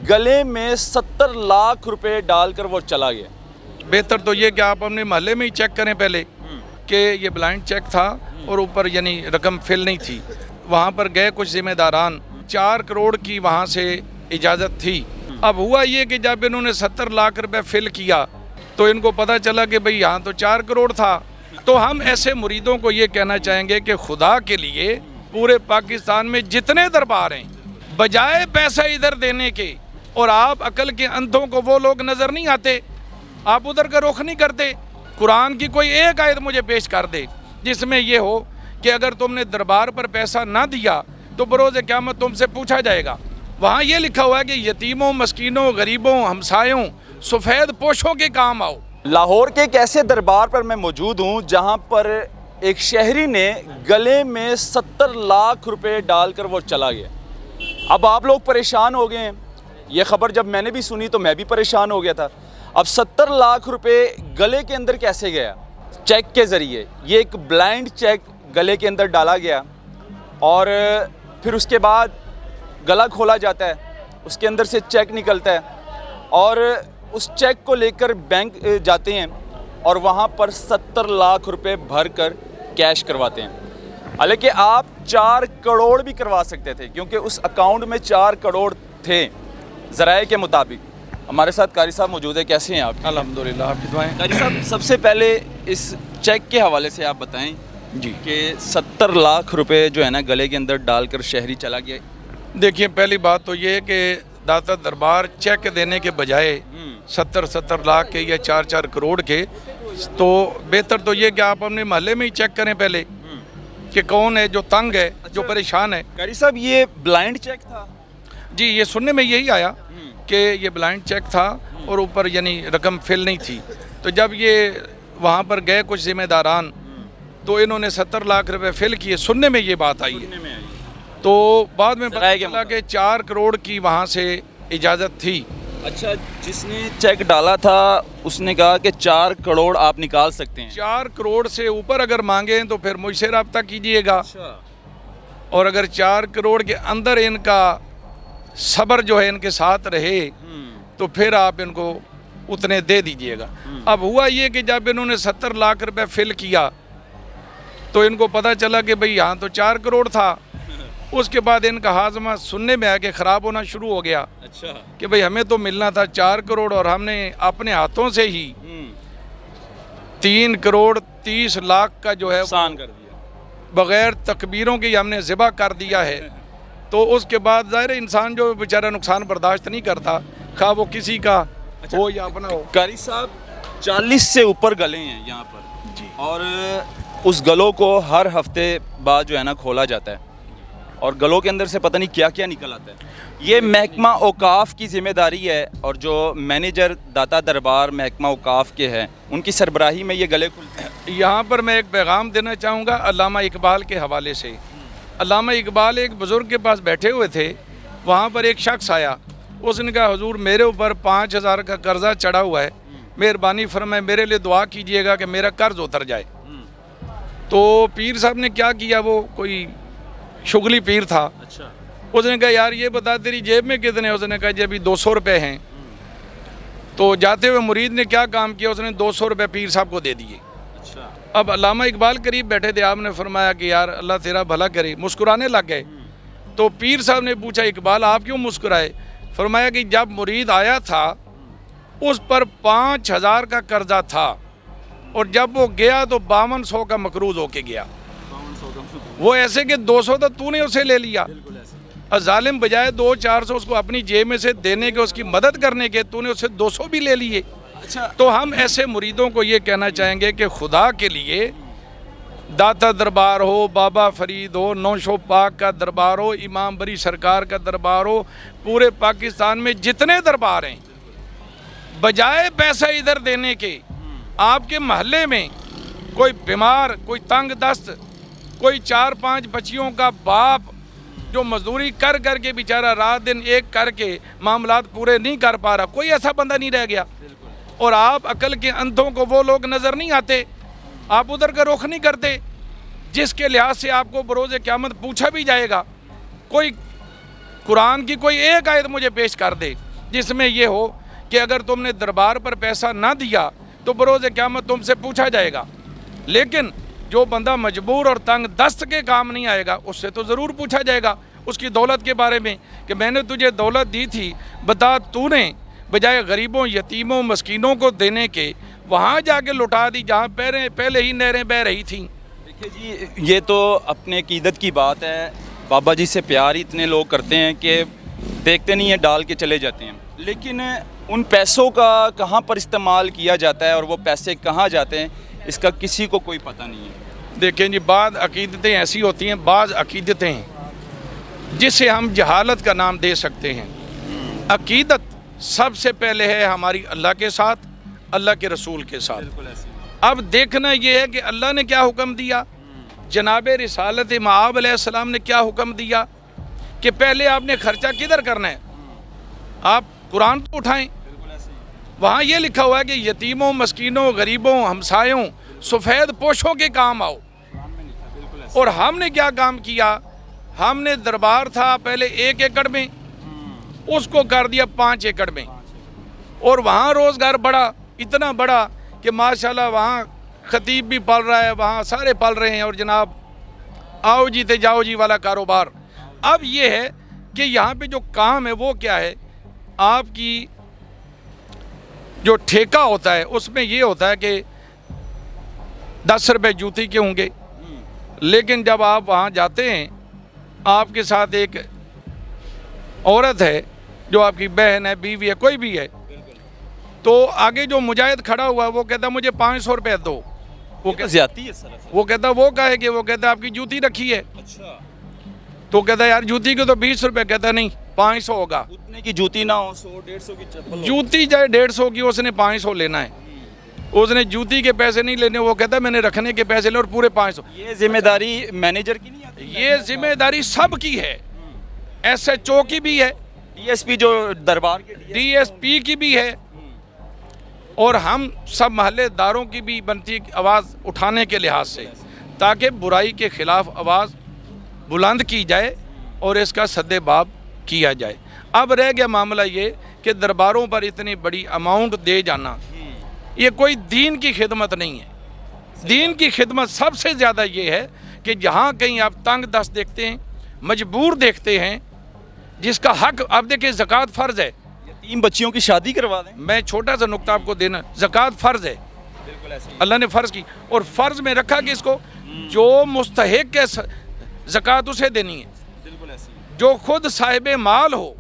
गले में 70 लाख रुपए डालकर वो चला गया। बेहतर तो ये कि आप अपने मोहल्ले में ही चेक करें पहले कि ये ब्लाइंड चेक था और ऊपर यानी रकम फिल नहीं थी। वहाँ पर गए कुछ जिम्मेदारान, 4 करोड़ की वहाँ से इजाज़त थी। अब हुआ ये कि जब इन्होंने 70 लाख रुपए फिल किया तो इनको पता चला कि भाई यहाँ तो 4 करोड़ था। तो हम ऐसे मुरीदों को ये कहना चाहेंगे कि खुदा के लिए पूरे पाकिस्तान में जितने दरबार हैं, बजाय पैसा इधर देने के, और आप अकल के अंधों को वो लोग नज़र नहीं आते, आप उधर का रुख नहीं करते। कुरान की कोई एक आयत मुझे पेश कर दे जिसमें ये हो कि अगर तुमने दरबार पर पैसा ना दिया तो बरोज़ क़यामत तुमसे पूछा जाएगा। वहाँ ये लिखा हुआ है कि यतीमों, मस्कीनों, गरीबों, हमसायों, सफ़ेद पोशों के काम आओ। लाहौर के एक ऐसे दरबार पर मैं मौजूद हूँ जहाँ पर एक शहरी ने गले में 70 लाख रुपए डालकर वो चला गया। अब आप लोग परेशान हो गए हैं। ये ख़बर जब मैंने भी सुनी तो मैं भी परेशान हो गया था। अब 70 लाख रुपए गले के अंदर कैसे गया? चेक के ज़रिए। ये एक ब्लाइंड चेक गले के अंदर डाला गया और फिर उसके बाद गला खोला जाता है, उसके अंदर से चेक निकलता है और उस चेक को लेकर बैंक जाते हैं और वहाँ पर 70 लाख रुपए भर कर कैश करवाते हैं। हालांकि आप 4 करोड़ भी करवा सकते थे क्योंकि उस अकाउंट में 4 करोड़ थे ज़राए के मुताबिक। हमारे साथ कारी साहब मौजूद है। कैसे हैं आप? अल्हम्दुलिल्लाह, आपकी दुआएं। कारी साहब, सबसे पहले इस चेक के हवाले से आप बताएं जी कि 70 लाख रुपए जो है ना गले के अंदर डालकर शहरी चला गया। देखिए, पहली बात तो ये है कि दाता दरबार चेक देने के बजाय 70 लाख के या 4 करोड़ के, तो बेहतर तो ये कि आप अपने मोहल्ले में ही चेक करें पहले कि कौन है जो तंग है, जो परेशान है। कारी साहब, ये ब्लाइंड चेक था? जी, ये सुनने में यही आया कि ये ब्लाइंड चेक था और ऊपर यानी रकम फिल नहीं थी। तो जब ये वहाँ पर गए कुछ जिम्मेदारान तो इन्होंने 70 लाख रुपए फिल किए, सुनने में ये बात आई है। तो बाद में पता चला कि 4 करोड़ की वहाँ से इजाज़त थी। अच्छा, जिसने चेक डाला था उसने कहा कि 4 करोड़ आप निकाल सकते हैं। 4 करोड़ से ऊपर अगर मांगे तो फिर मुझसे रब्ता कीजिएगा। और अगर 4 करोड़ के अंदर इनका सब्र जो है इनके साथ रहे तो फिर आप इनको उतने दे दीजिएगा। अब हुआ ये कि जब इन्होंने 70 लाख रुपए फिल किया तो इनको पता चला कि भाई यहाँ तो 4 करोड़ था। उसके बाद इनका हाजमा सुनने में आया कि ख़राब होना शुरू हो गया। अच्छा, कि भाई हमें तो मिलना था 4 करोड़ और हमने अपने हाथों से ही 3 करोड़ 30 लाख का जो है नुकसान कर दिया, बग़ैर तकबीरों के हमने ज़िबा कर दिया है। तो उसके बाद ज़ाहिर इंसान जो बेचारा नुकसान बर्दाश्त नहीं करता, खा वो किसी का हो या अपना हो। कारी साहब, 40 से ऊपर गले हैं यहाँ पर जी, और उस गलों को हर हफ्ते बाद जो है ना खोला जाता है और गलों के अंदर से पता नहीं क्या क्या निकल आता है। ये महकमा औकाफ की जिम्मेदारी है और जो मैनेजर दाता दरबार महकमा औकाफ के हैं उनकी सरबराही में ये गले खुलते हैं। यहाँ पर मैं एक पैगाम देना चाहूँगा अल्लामा इकबाल के हवाले से। अल्लामा इकबाल एक बुज़ुर्ग के पास बैठे हुए थे, वहाँ पर एक शख्स आया, उसने कहा हुजूर मेरे ऊपर 5000 का कर्जा चढ़ा हुआ है, मेहरबानी फरमाए मेरे लिए दुआ कीजिएगा कि मेरा कर्ज उतर जाए। तो पीर साहब ने क्या किया, वो कोई शुगली पीर था। अच्छा, उसने कहा यार ये बता तेरी जेब में कितने? उसने कहा जी अभी 200 रुपये हैं। तो जाते हुए मुरीद ने क्या काम किया, उसने 200 रुपये पीर साहब को दे दिए। अच्छा, अब अल्लामा इकबाल करीब बैठे थे, आपने फरमाया कि यार अल्लाह तेरा भला करे, मुस्कुराने लग गए। तो पीर साहब ने पूछा इकबाल आप क्यों मुस्कुराए? फरमाया कि जब मुरीद आया था उस पर 5000 का कर्जा था और जब वो गया तो 5200 का मकरूज होके गया। वो ऐसे कि 200 तो तूने उसे ले लिया, और जालिम बजाय 200-400 उसको अपनी जेब में से देने के, उसकी मदद करने के, तूने उससे 200 भी ले लिए। अच्छा, तो हम ऐसे मुरीदों को ये कहना चाहेंगे कि खुदा के लिए दाता दरबार हो, बाबा फरीद हो, नौशो पाक का दरबार हो, इमाम बरी सरकार का दरबार हो, पूरे पाकिस्तान में जितने दरबार हैं, बजाय पैसा इधर देने के, आपके महल्ले में कोई बीमार, कोई तंग दस्त, कोई 4-5 बच्चियों का बाप जो मजदूरी कर करके बेचारा रात दिन एक करके मामलात पूरे नहीं कर पा रहा, कोई ऐसा बंदा नहीं रह गया। और आप अकल के अंधों को वो लोग नज़र नहीं आते, आप उधर का रुख नहीं करते जिसके लिहाज से आपको बरोज़े क़यामत पूछा भी जाएगा। कोई कुरान की कोई एक आयत मुझे पेश कर दे जिसमें ये हो कि अगर तुमने दरबार पर पैसा ना दिया तो बरोज़ क़यामत तुमसे पूछा जाएगा। लेकिन जो बंदा मजबूर और तंग दस्त के काम नहीं आएगा उससे तो ज़रूर पूछा जाएगा उसकी दौलत के बारे में कि मैंने तुझे दौलत दी थी, बता तूने बजाय गरीबों यतीमों मस्कीनों को देने के वहाँ जाके लुटा दी जहाँ पहले ही नहरें बह रही थीं। देखिए जी, ये तो अपने क़ीदत की बात है। बाबा जी से प्यार इतने लोग करते हैं कि देखते नहीं हैं, डाल के चले जाते हैं। लेकिन उन पैसों का कहाँ पर इस्तेमाल किया जाता है और वो पैसे कहाँ जाते हैं, इसका किसी को कोई पता नहीं है। देखें जी, बाज़ अक़ीदतें ऐसी होती हैं, बाज़ अक़ीदतें जिसे हम जहालत का नाम दे सकते हैं। अक़ीदत सबसे पहले है हमारी अल्लाह के साथ, अल्लाह के रसूल के साथ। अब देखना ये है कि अल्लाह ने क्या हुक्म दिया, जनाब रिसालत मआब अलैहिस्सलाम ने क्या हुक्म दिया कि पहले आपने खर्चा किधर करना है। आप कुरान तो उठाएं, वहाँ ये लिखा हुआ है कि यतीमों मस्कीनों गरीबों हमसायों सफ़ेद पोशों के काम आओ। और हमने क्या काम किया, हमने दरबार था पहले 1 एकड़ में, उसको कर दिया 5 एकड़ में। और वहाँ रोज़गार बढ़ा, इतना बढ़ा कि माशाल्लाह वहाँ खतीब भी पल रहा है, वहाँ सारे पल रहे हैं। और जनाब आओ जी ते जाओ जी वाला कारोबार। अब ये है कि यहाँ पे जो काम है वो क्या है, आपकी जो ठेका होता है उसमें ये होता है कि 10 रुपये जूती के होंगे। लेकिन जब आप वहाँ जाते हैं, आपके साथ एक औरत है जो आपकी बहन है, बीवी है, कोई भी है, तो आगे जो मुजाहिद खड़ा हुआ है वो कहता मुझे 500 रुपये दो। वो ज्यादती है सर। वो कहता वो कहे कि वो कहता आपकी जूती रखी है। अच्छा। तो कहता यार जूती के तो 20 रुपये, कहता नहीं 500 होगा। उतने की जूती ना हो, 100-150 की चप्पल, जूती चाहे 150 की, उसने 500 लेना है। उसने जूती के पैसे नहीं लेने, वो कहता मैंने रखने के पैसे ले और पूरे 500। ये जिम्मेदारी मैनेजर की नहीं आती? ये जिम्मेदारी सब की है, SHO की भी है, DSP जो दरबार के DSP की भी है, और हम सब महल्लेदारों की भी बनती आवाज़ उठाने के लिहाज से, ताकि बुराई के ख़िलाफ़ आवाज़ बुलंद की जाए और इसका सद्देबाब किया जाए। अब रह गया मामला ये कि दरबारों पर इतनी बड़ी अमाउंट दे जाना, ये कोई दीन की खिदमत नहीं है। दीन की खिदमत सबसे ज़्यादा ये है कि जहाँ कहीं आप तंग दस्त देखते हैं, मजबूर देखते हैं, जिसका हक, अब देखिए ज़कात फ़र्ज़ है, 3 बच्चियों की शादी करवा दें। मैं छोटा सा नुक्ता आपको देना, ज़कात फ़र्ज़ है, बिल्कुल ऐसे अल्लाह ने फ़र्ज़ की, और फ़र्ज़ में रखा कि इसको जो मुस्तहिक है ज़कात उसे देनी है। बिल्कुल ऐसे जो खुद साहिब माल हो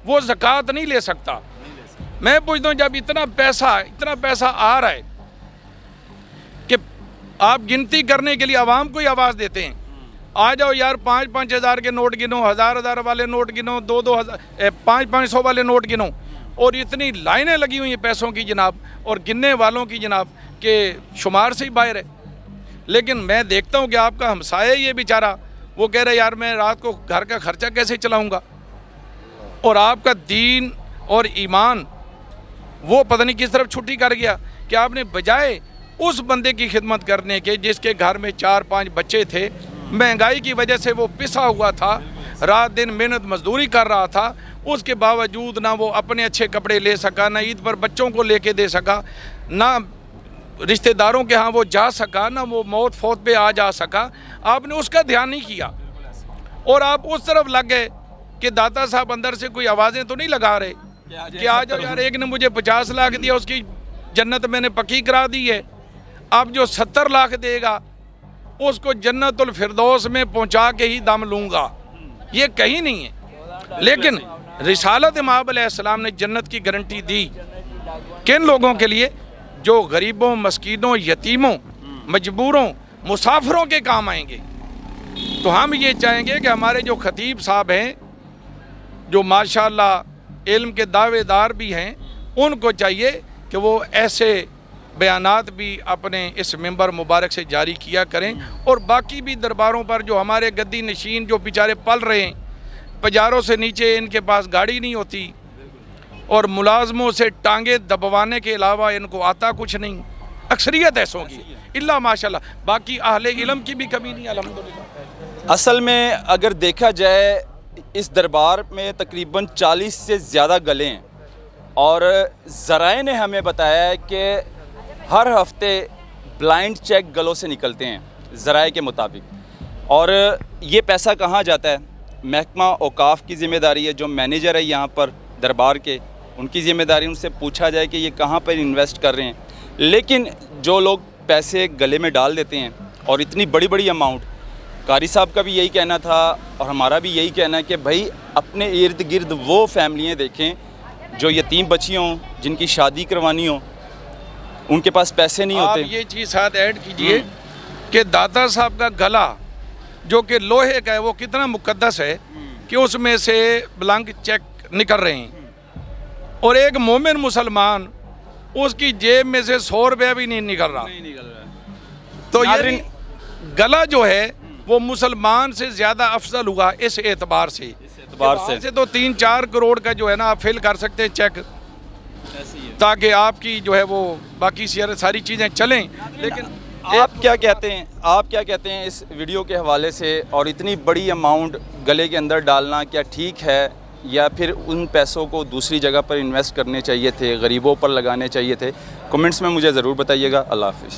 वो ज़कात नहीं ले सकता। मैं पूछता हूँ, जब इतना पैसा आ रहा है कि आप गिनती करने के लिए आवाम को ही आवाज़ देते हैं, आ जाओ यार 5-5 हज़ार के नोट गिनो, 1000-1000 वाले नोट गिनो, 2-2 हज़ार 500-500 वाले नोट गिनो, और इतनी लाइनें लगी हुई हैं पैसों की जनाब, और गिनने वालों की जनाब के शुमार से ही बाहर है। लेकिन मैं देखता हूँ कि आपका हमसाया ये बेचारा, वो कह रहा है यार मैं रात को घर का खर्चा कैसे चलाऊँगा, और आपका दीन और ईमान वो पता नहीं किस तरफ छुट्टी कर गया कि आपने बजाय उस बंदे की खिदमत करने के जिसके घर में 4-5 बच्चे थे, महंगाई की वजह से वो पिसा हुआ था, रात दिन मेहनत मजदूरी कर रहा था, उसके बावजूद ना वो अपने अच्छे कपड़े ले सका, ना ईद पर बच्चों को लेके दे सका, ना रिश्तेदारों के यहाँ वो जा सका, ना वो मौत फौत पे आ जा सका। आपने उसका ध्यान नहीं किया और आप उस तरफ लग गए कि दाता साहब अंदर से कोई आवाज़ें तो नहीं लगा रहे कि आ जाओ यार, एक ने मुझे 50 लाख दिया, उसकी जन्नत मैंने पक्की करा दी है, अब जो 70 लाख देगा उसको जन्नतुल फिरदौस में पहुंचा के ही दम लूँगा। ये कहीं नहीं है। लेकिन रिसालत मआब अलैहिस्सलाम ने जन्नत की गारंटी दी किन लोगों के लिए, जो गरीबों मस्कीनों यतीमों मजबूरों मुसाफिरों के काम आएंगे। तो हम ये चाहेंगे कि हमारे जो खतीब साहब हैं, जो माशाअल्लाह इल्म के दावेदार भी हैं, उनको चाहिए कि वो ऐसे बयानात भी अपने इस मिंबर मुबारक से जारी किया करें। और बाकी भी दरबारों पर जो हमारे गद्दी नशीन जो बेचारे पल रहे हैं, पजारों से नीचे इनके पास गाड़ी नहीं होती और मुलाजमों से टांगे दबवाने के अलावा इनको आता कुछ नहीं, अक्सरियत ऐसों की, इल्ला माशाल्लाह, बाकी अहले इल्म की भी कमी नहीं अल्हम्दुलिल्लाह। असल में अगर देखा जाए इस दरबार में तकरीबन 40 से ज़्यादा गले हैं और ज़राए ने हमें बताया है कि हर हफ्ते ब्लाइंड चेक गलों से निकलते हैं ज़राए के मुताबिक। और ये पैसा कहाँ जाता है? महकमा औकाफ़ की ज़िम्मेदारी है, जो मैनेजर है यहाँ पर दरबार के, उनकी ज़िम्मेदारी, उनसे पूछा जाए कि ये कहाँ पर इन्वेस्ट कर रहे हैं। लेकिन जो लोग पैसे गले में डाल देते हैं और इतनी बड़ी बड़ी अमाउंट, कारी साहब का भी यही कहना था और हमारा भी यही कहना है कि भाई अपने इर्द गिर्द वो फैमिलियाँ देखें जो यतीम बच्ची हों, जिनकी शादी करवानी हो, उनके पास पैसे नहीं आप होते। ये चीज़ साथ ऐड कीजिए कि दाता साहब का गला जो कि लोहे का है वो कितना मुकद्दस है कि उसमें से ब्लैंक चेक निकल रहे हैं, और एक मोमिन मुसलमान उसकी जेब में से 100 रुपया भी नहीं निकल रहा। तो ये गला जो है वो मुसलमान से ज़्यादा अफजल हुआ इस एतबार से। से तो 3-4 करोड़ का जो है ना आप फिल कर सकते हैं चेक, ताकि आपकी जो है वो बाकी सारी चीज़ें चलें। लेकिन आप क्या कहते हैं इस वीडियो के हवाले से? और इतनी बड़ी अमाउंट गले के अंदर डालना क्या ठीक है, या फिर उन पैसों को दूसरी जगह पर इन्वेस्ट करने चाहिए थे, गरीबों पर लगाने चाहिए थे? कमेंट्स में मुझे ज़रूर बताइएगा। अल्लाह हाफ़िज़।